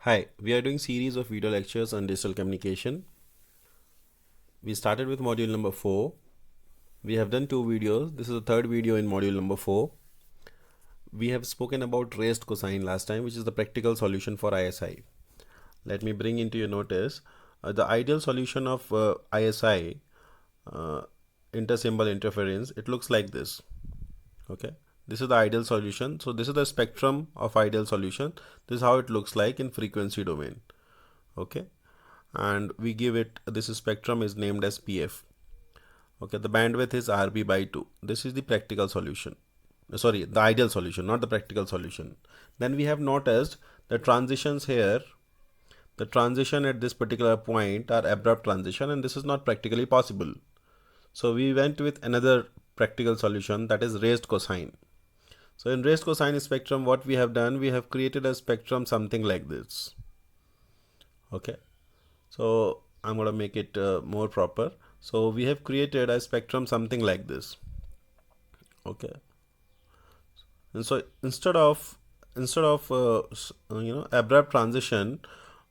Hi, we are doing series of video lectures on digital communication. We started with module number 4. We have done two videos. This is the third video in module number 4. We have spoken about raised cosine last time, which is the practical solution for ISI. Let me bring into your notice the ideal solution of ISI, uh, intersymbol interference. It looks like this. Okay, this is the ideal solution. So this is the spectrum of ideal solution. This is how it looks like in frequency domain. Okay, and we give it, this spectrum is named as PF. Okay, the bandwidth is RB by 2. This is the practical solution. Sorry, the ideal solution, not the practical solution. Then we have noticed the transitions here. The transition at this particular point are abrupt transition, and this is not practically possible. So we went with another practical solution, that is raised cosine. So in raised cosine spectrum, what we have done, we have created a spectrum something like this. Okay, so I'm going to make it more proper. So we have created a spectrum something like this. Okay, and so instead of abrupt transition,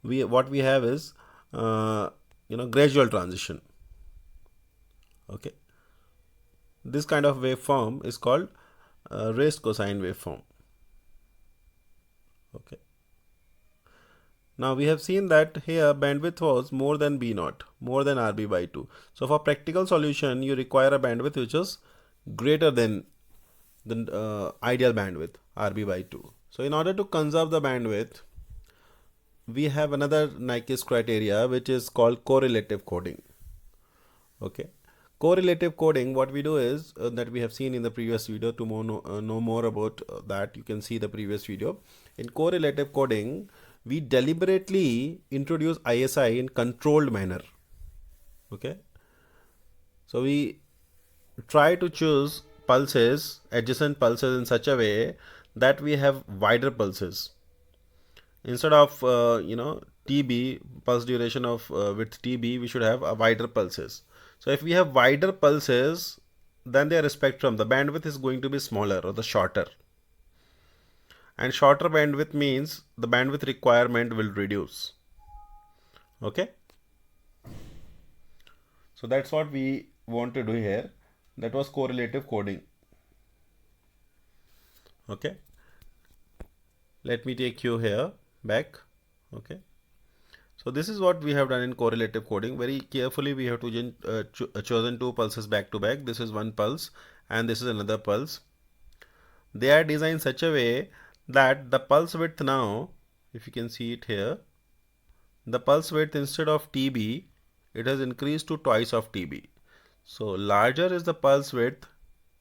we have is gradual transition. Okay, this kind of waveform is called raised cosine waveform. Okay, now we have seen that here bandwidth was more than B naught, more than RB by 2. So for practical solution, you require a bandwidth which is greater than the ideal bandwidth RB by 2. So in order to conserve the bandwidth, we have another Nyquist criteria which is called correlative coding. Okay, correlative coding, what we do is that we have seen in the previous video. To know more about that, you can see the previous video. In correlative coding, we deliberately introduce ISI in controlled manner. Okay, so we try to choose pulses, adjacent pulses, in such a way that we have wider pulses. Instead of TB, pulse duration of with TB, we should have a wider pulses. So if we have wider pulses, then their spectrum, the bandwidth is going to be smaller or the shorter. And shorter bandwidth means the bandwidth requirement will reduce. Okay, so that's what we want to do here. That was correlative coding. Okay, let me take you here back. Okay, so this is what we have done in correlative coding. Very carefully we have to chosen two pulses back to back. This is one pulse and this is another pulse. They are designed such a way that the pulse width, now if you can see it here, the pulse width instead of TB, it has increased to twice of TB. So larger is the pulse width,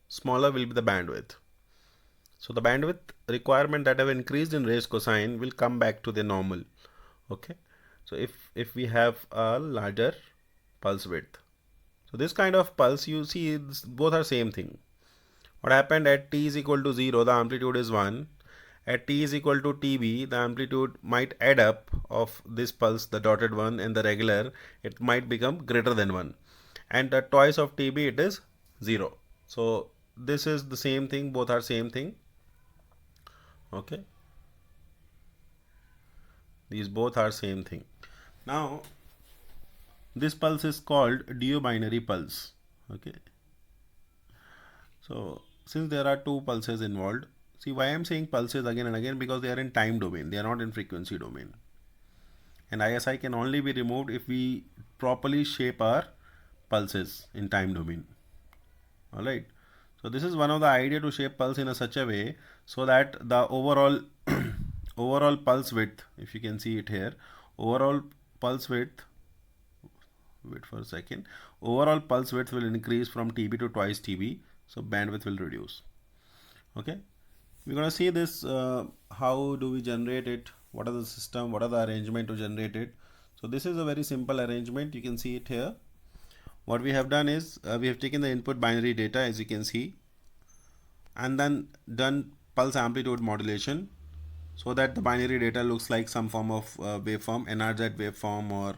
smaller will be the bandwidth. So the bandwidth requirement that have increased in raised cosine will come back to the normal. Okay, so if we have a larger pulse width, so this kind of pulse, you see both are same thing. What happened at t is equal to 0, the amplitude is 1. At t is equal to TB, the amplitude might add up of this pulse, the dotted one and the regular, it might become greater than 1. And at twice of TB, it is 0. So this is the same thing, both are same thing. Okay, these both are same thing. Now this pulse is called duobinary pulse. Okay, so since there are two pulses involved, see why I'm saying pulses again and again, because they are in time domain, they are not in frequency domain. And ISI can only be removed if we properly shape our pulses in time domain. Alright, so this is one of the idea, to shape pulse in a such a way so that the overall overall pulse width, if you can see it here, overall pulse width, wait for a second, overall pulse width will increase from TB to twice TB, so bandwidth will reduce. Okay, we're going to see this, how do we generate it, what are the system, what are the arrangement to generate it. So this is a very simple arrangement, you can see it here. What we have done is we have taken the input binary data, as you can see, and then done pulse amplitude modulation so that the binary data looks like some form of waveform, NRZ waveform or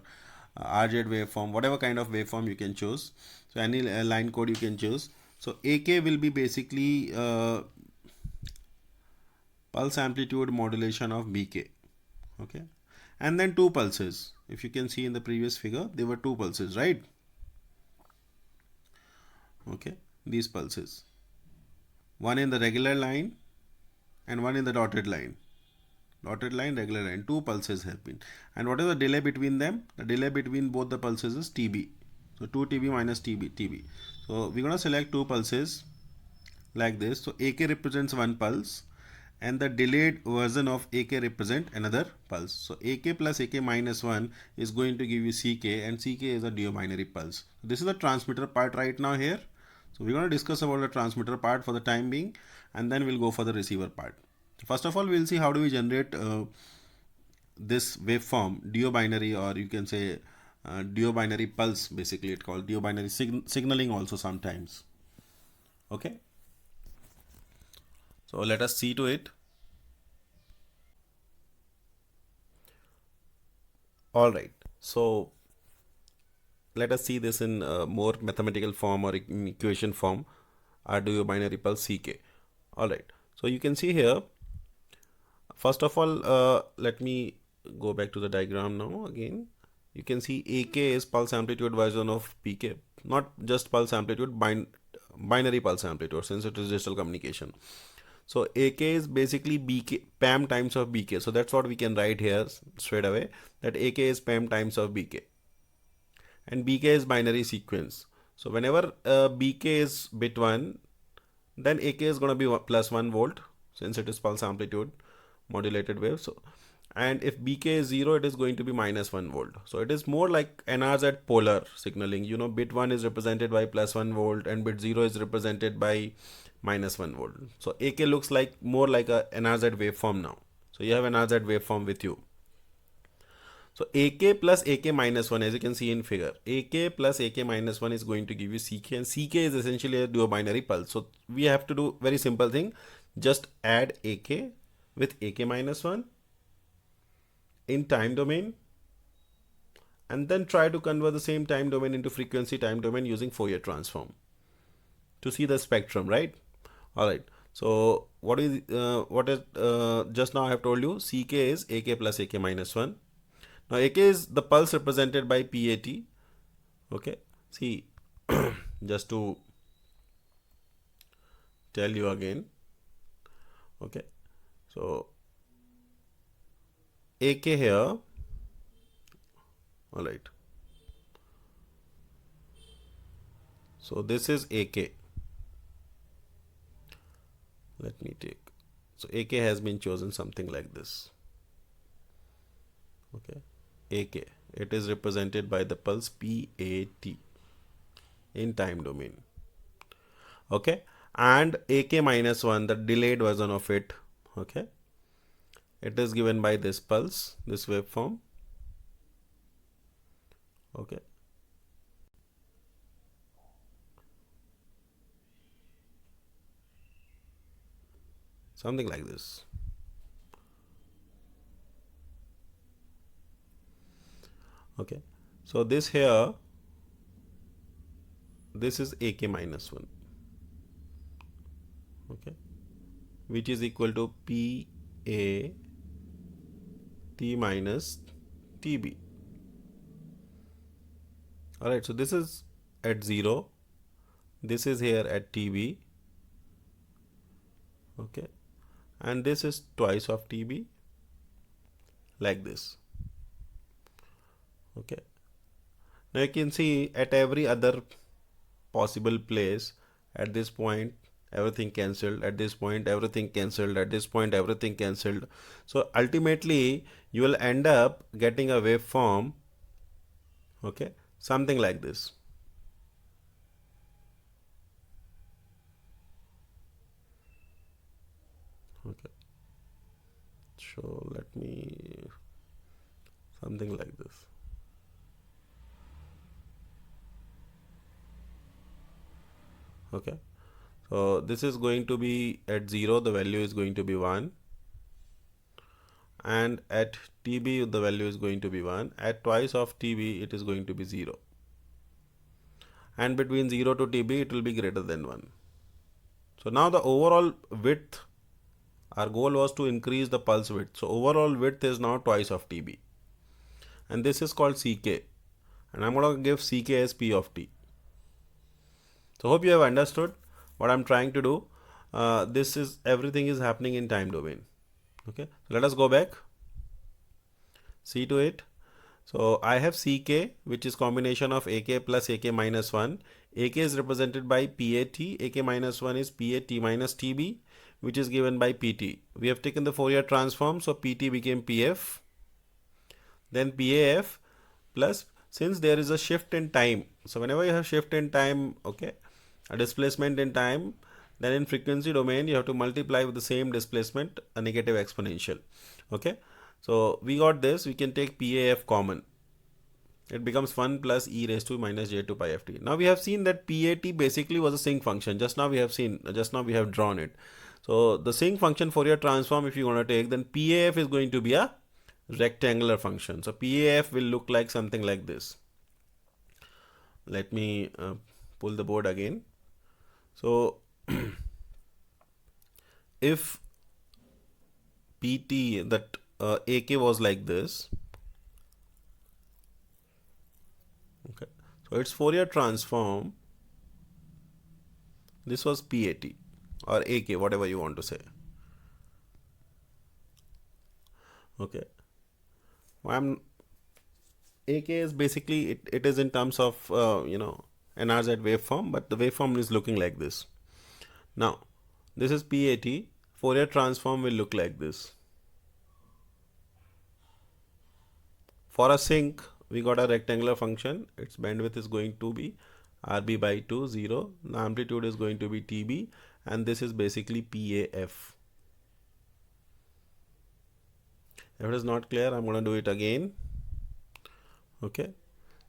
RZ waveform, whatever kind of waveform you can choose. So any line code you can choose. So AK will be basically pulse amplitude modulation of BK. Okay, and then two pulses. If you can see in the previous figure, there were two pulses, right? Okay, these pulses, one in the regular line and one in the dotted line. Dotted line, regular line, two pulses have been. And what is the delay between them? The delay between both the pulses is TB. So 2 TB minus TB. So we're going to select two pulses like this. So AK represents one pulse and the delayed version of AK represent another pulse. So AK plus AK minus 1 is going to give you CK, and CK is a duobinary pulse. This is the transmitter part right now here. So we're going to discuss about the transmitter part for the time being, and then we'll go for the receiver part. First of all, we'll see how do we generate this waveform, duobinary, or you can say duobinary pulse. Basically it's called duobinary signaling also sometimes. Okay, so let us see to it. All right, so let us see this in more mathematical form or in equation form, our duobinary pulse CK. All right, so you can see here, first of all, let me go back to the diagram now again. You can see AK is pulse amplitude version of PK, not just pulse amplitude, binary pulse amplitude, since it is digital communication. So AK is basically BK, PAM times of BK. So that's what we can write here straight away, that AK is PAM times of BK. And BK is binary sequence. So whenever BK is bit 1, then AK is going to be plus 1 volt, since it is pulse amplitude modulated wave. So, and if BK is 0, it is going to be minus 1 volt. So it is more like NRZ polar signaling. You know, bit 1 is represented by plus 1 volt and bit 0 is represented by minus 1 volt. So AK looks like more like a NRZ waveform now. So you have NRZ waveform with you. So AK plus AK minus 1, as you can see in figure, AK plus AK minus 1 is going to give you CK, and CK is essentially a duobinary pulse. So we have to do very simple thing, just add AK with AK minus 1 in time domain, and then try to convert the same time domain into frequency time domain using Fourier transform to see the spectrum, right? All right, so what is just now I have told you, CK is AK plus AK minus 1. Now AK is the pulse represented by PAT. Okay, see, just to tell you again. Okay, so AK here. All right, so this is AK. Let me take, so AK has been chosen something like this. Okay, AK, it is represented by the pulse PAT in time domain. Okay, and AK minus 1, the delayed version of it. Okay, it is given by this pulse, this waveform. Okay, something like this. Okay, so this here, this is AK minus 1. Okay, which is equal to PA T minus TB. All right, so this is at 0, this is here at TB. Okay, and this is twice of TB, like this. Okay, now you can see at every other possible place, at this point everything cancelled, at this point everything cancelled, at this point everything cancelled. So ultimately you will end up getting a waveform, okay, something like this. Okay, so let me, something like this. Okay, so this is going to be at 0, the value is going to be 1, and at TB the value is going to be 1, at twice of TB it is going to be 0, and between 0 to TB it will be greater than 1. So now the overall width, our goal was to increase the pulse width, so overall width is now twice of TB. and this is called Ck, and I'm going to give Ck as P of t. So hope you have understood what I'm trying to do. This is everything is happening in time domain. Okay, so let us go back, see to it. So I have Ck, which is combination of Ak plus Ak minus 1. Ak is represented by Pat, Ak minus 1 is Pat minus Tb, which is given by Pt. We have taken the Fourier transform, so Pt became Pf, then Paf plus, since there is a shift in time, so whenever you have shift in time, okay, a displacement in time, then in frequency domain you have to multiply with the same displacement, a negative exponential. Okay, so we got this, we can take Paf common, it becomes 1 plus e raised to minus j2 pi ft. Now we have seen that Pat basically was a sinc function. Just now we have drawn it. So the sinc function Fourier transform, if you want to take, then Paf is going to be a rectangular function. So Paf will look like something like this. Let me pull the board again. So if Pt, that Ak was like this, okay, so its Fourier transform, this was Pat or Ak, whatever you want to say. Okay, AK is basically, it is in terms of NRZ waveform, but the waveform is looking like this. Now this is Pat, Fourier transform will look like this. For a sinc, we got a rectangular function, its bandwidth is going to be RB by 2, 0, the amplitude is going to be TB, and this is basically PAF. If it is not clear, I'm going to do it again. Okay,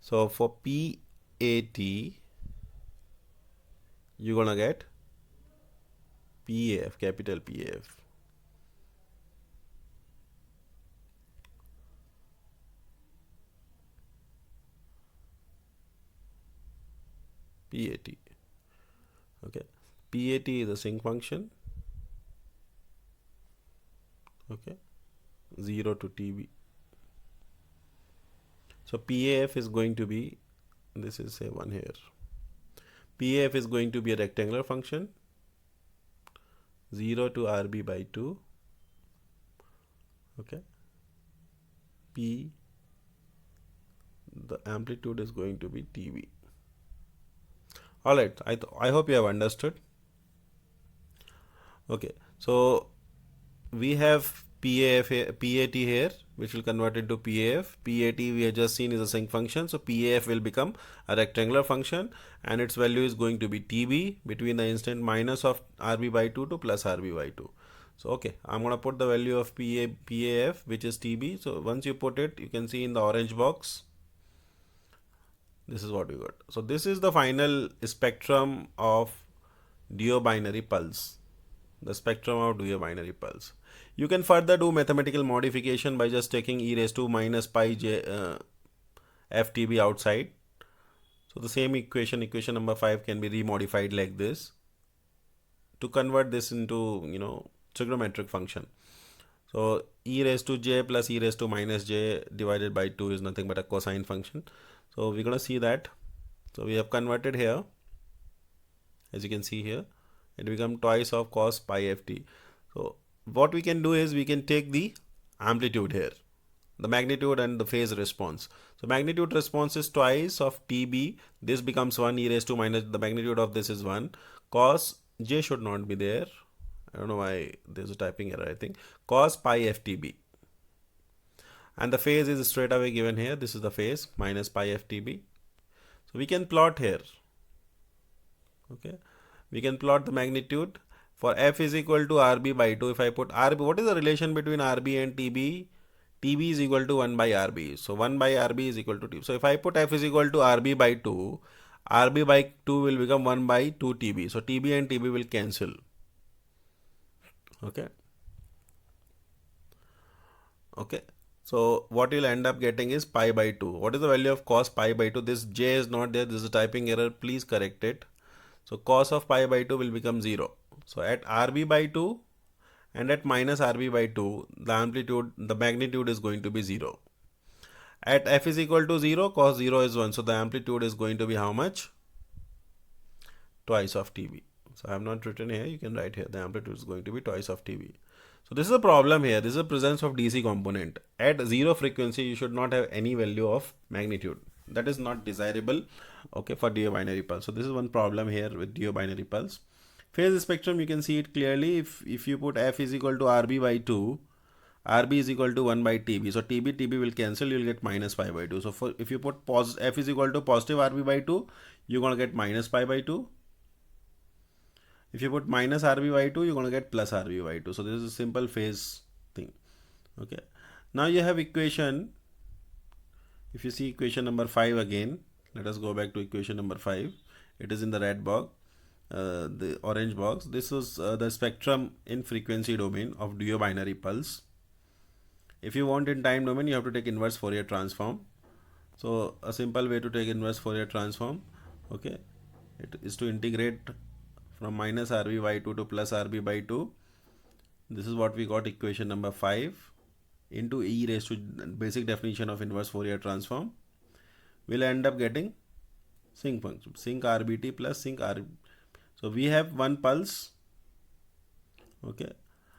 so for PAT, you're going to get PAF, capital PAF. PAT. Okay, PAT is a sinc function. Okay, 0 to TB. So PAF is going to be, this is say 1 here. PAF is going to be a rectangular function, 0 to RB by 2. Okay, P, the amplitude is going to be TB. Alright, I hope you have understood. Okay, so we have PAT here, which will convert into PAF. PAT we have just seen is a sinc function, so PAF will become a rectangular function, and its value is going to be TB between the instant minus of RB by 2 to plus RB by 2. So okay, I'm going to put the value of PAF, which is TB. So once you put it, you can see in the orange box, this is what you got. So this is the final spectrum of duobinary pulse, the spectrum of duobinary pulse. You can further do mathematical modification by just taking e raised to minus pi j ftb outside. So the same equation number 5 can be remodified like this to convert this into trigonometric function. So e raised to j plus e raised to minus j divided by 2 is nothing but a cosine function. So we're gonna see that. So we have converted here, as you can see here, it becomes twice of cos pi ft. So what we can do is we can take the amplitude here, the magnitude and the phase response. So magnitude response is twice of TB. This becomes 1 e raised to minus, the magnitude of this is 1. Cos j should not be there. I don't know why there's a typing error, I think. Cos pi ftb. And the phase is straight away given here. This is the phase, minus pi ftb. So we can plot here. Okay, we can plot the magnitude for f is equal to RB by 2. If I put RB, what is the relation between RB and TB? TB is equal to 1 by RB. So 1 by RB is equal to TB. So if I put f is equal to RB by 2, RB by 2 will become 1 by 2 TB. So TB and TB will cancel. Okay. Okay. So what you'll end up getting is pi by 2. What is the value of cos pi by 2? This j is not there. This is a typing error. Please correct it. So cos of pi by 2 will become 0. So at RB by 2 and at minus RB by 2, the amplitude, the magnitude is going to be 0. At f is equal to 0, cos 0 is 1. So the amplitude is going to be how much? Twice of TB. So I have not written here, you can write here, the amplitude is going to be twice of TB. So this is a problem here. This is a presence of DC component. At 0 frequency, you should not have any value of magnitude. That is not desirable, okay, for DO binary pulse. So this is one problem here with DO binary pulse. Phase spectrum, you can see it clearly. If you put f is equal to RB by 2, RB is equal to 1 by TB. So TB will cancel, you will get minus pi by 2. So if you put f is equal to positive RB by 2, you're going to get minus pi by 2. If you put minus RB by 2, you're going to get plus RB by 2. So this is a simple phase thing. Okay. Now you have equation. If you see equation number 5 again, let us go back to equation number 5. It is in the red box, the orange box. This is the spectrum in frequency domain of DO binary pulse. If you want in time domain, you have to take inverse Fourier transform. So a simple way to take inverse Fourier transform, okay, it is to integrate from minus RB by 2 to plus RB by 2. This is what we got, equation number 5, into e raised to basic definition of inverse Fourier transform. We'll end up getting sinc function, sinc RBT plus sinc RB. So we have one pulse, okay,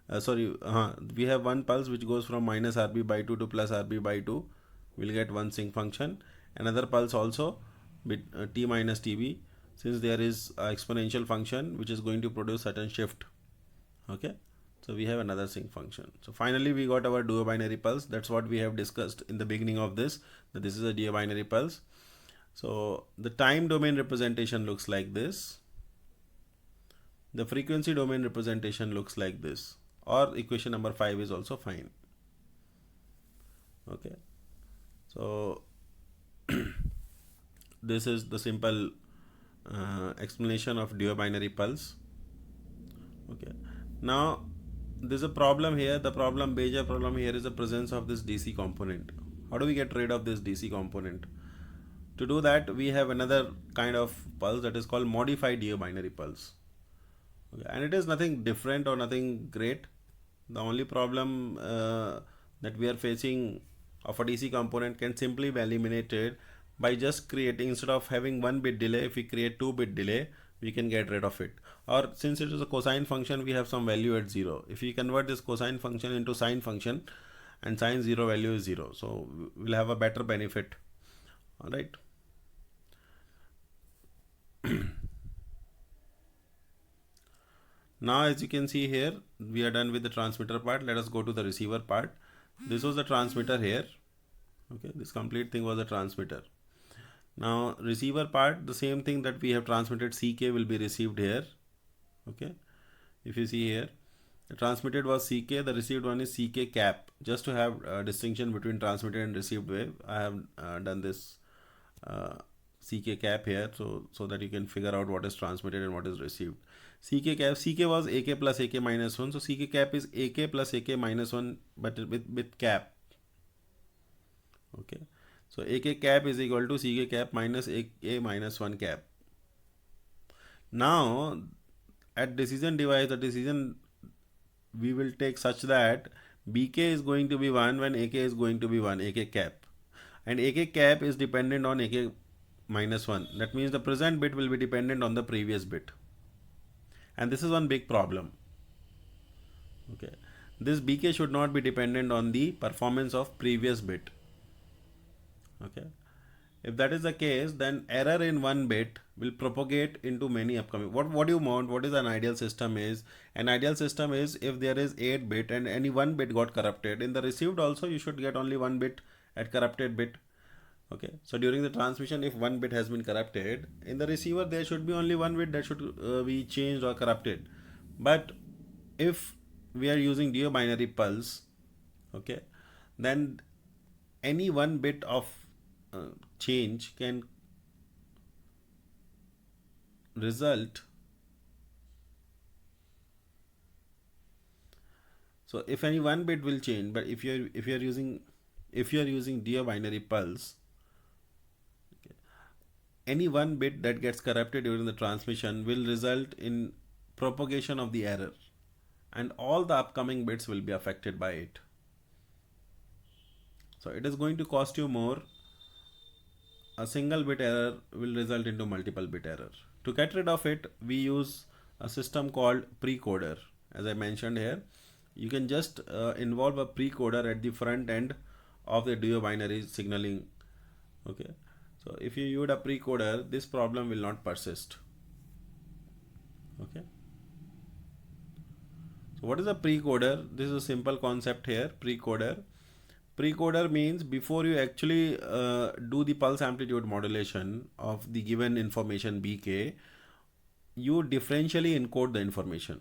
we have one pulse which goes from minus RB by 2 to plus RB by 2. We'll get one sinc function. Another pulse also with t minus TB, since there is an exponential function which is going to produce certain shift, okay. So we have another sinc function. So finally we got our DO binary pulse. That's what we have discussed in the beginning of this, that this is a DO binary pulse. So the time domain representation looks like this. The frequency domain representation looks like this, or equation number 5 is also fine, okay. So this is the simple explanation of DO binary pulse, okay. Now there's a problem here. The major problem here is the presence of this DC component. How do we get rid of this DC component? To do that, we have another kind of pulse that is called modified DO binary pulse, okay. And it is nothing different or nothing great. The only problem that we are facing of a DC component can simply be eliminated by just creating, instead of having 1 bit delay, if we create 2 bit delay, we can get rid of it. Or since it is a cosine function, we have some value at 0. If we convert this cosine function into sine function, and sine 0 value is 0, so we'll have a better benefit. All right. Now as you can see here, we are done with the transmitter part. Let us go to the receiver part. This was the transmitter here, okay. This complete thing was a transmitter. Now receiver part, the same thing that we have transmitted CK will be received here, okay. If you see here, the transmitted was CK, the received one is CK cap. Just to have a distinction between transmitted and received wave, I have done this CK cap here, so that you can figure out what is transmitted and what is received. CK cap, CK was AK plus AK minus 1, so CK cap is AK plus AK minus 1, but with cap, okay. So AK cap is equal to CK cap minus AK minus 1 cap. Now at decision device, the decision we will take such that BK is going to be 1 when AK is going to be 1, AK cap, and AK cap is dependent on AK minus 1. That means the present bit will be dependent on the previous bit, and this is one big problem, okay. This BK should not be dependent on the performance of previous bit, okay. If that is the case, then error in one bit will propagate into many upcoming. What do you want? What is an ideal system is? An ideal system is if there is 8 bit and any one bit got corrupted, in the received also you should get only 1 bit at corrupted bit, okay. So during the transmission, if 1 bit has been corrupted, in the receiver there should be only 1 bit that should be changed or corrupted. But if we are using DO binary pulse, okay, then any 1 bit of change can result. So if any 1 bit will change, but if you are using DO binary pulse, okay, any 1 bit that gets corrupted during the transmission will result in propagation of the error, and all the upcoming bits will be affected by it. So it is going to cost you more. A single bit error will result into multiple bit error. To get rid of it, we use a system called precoder. As I mentioned here, you can just involve a precoder at the front end of the DO binary signaling. Okay, so if you use a precoder, this problem will not persist. Okay, so what is a precoder? This is a simple concept here. Precoder means before you actually do the pulse amplitude modulation of the given information BK, you differentially encode the information.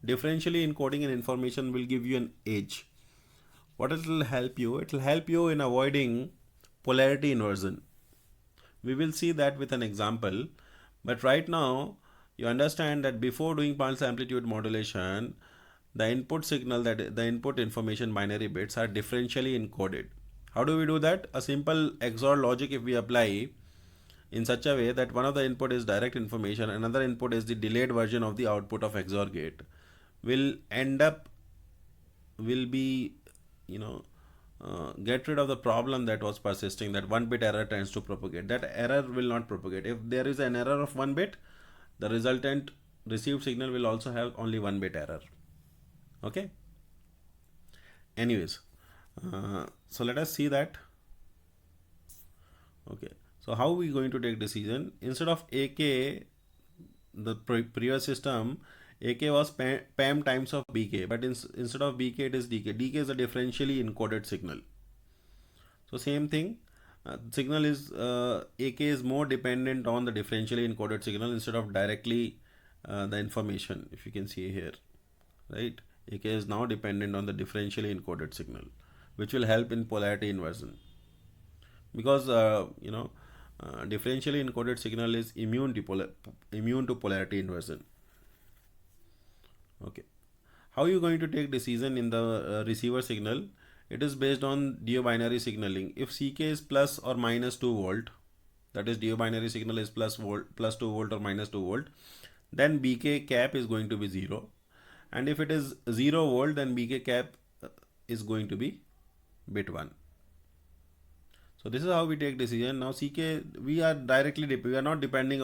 Differentially encoding an information will give you an edge. What it will help you? It will help you in avoiding polarity inversion. We will see that with an example, but right now you understand that before doing pulse amplitude modulation, the input signal, that the input information binary bits are differentially encoded. How do we do that? A simple XOR logic if we apply in such a way that one of the input is direct information, another input is the delayed version of the output of XOR gate, will be, get rid of the problem that was persisting, that one bit error tends to propagate. That error will not propagate. If there is an error of one bit, the resultant received signal will also have only one bit error. Okay, anyways, so let us see that. Okay, so how are we going to take decision? Instead of AK, the previous system, AK was PAM times of BK, but instead of BK it is DK. DK is a differentially encoded signal. So same thing, signal is AK is more dependent on the differentially encoded signal instead of directly the information. If you can see here, right? AK is now dependent on the differentially encoded signal, which will help in polarity inversion, because differentially encoded signal is immune to polarity inversion. Okay, how are you going to take decision in the receiver signal? It is based on DO binary signaling. If CK is plus or minus 2 volt, that is DO binary signal is plus 2 volt or minus 2 volt, then BK cap is going to be 0. And if it is 0 volt, then BK cap is going to be bit 1. So this is how we take decision. Now CK, we are not depending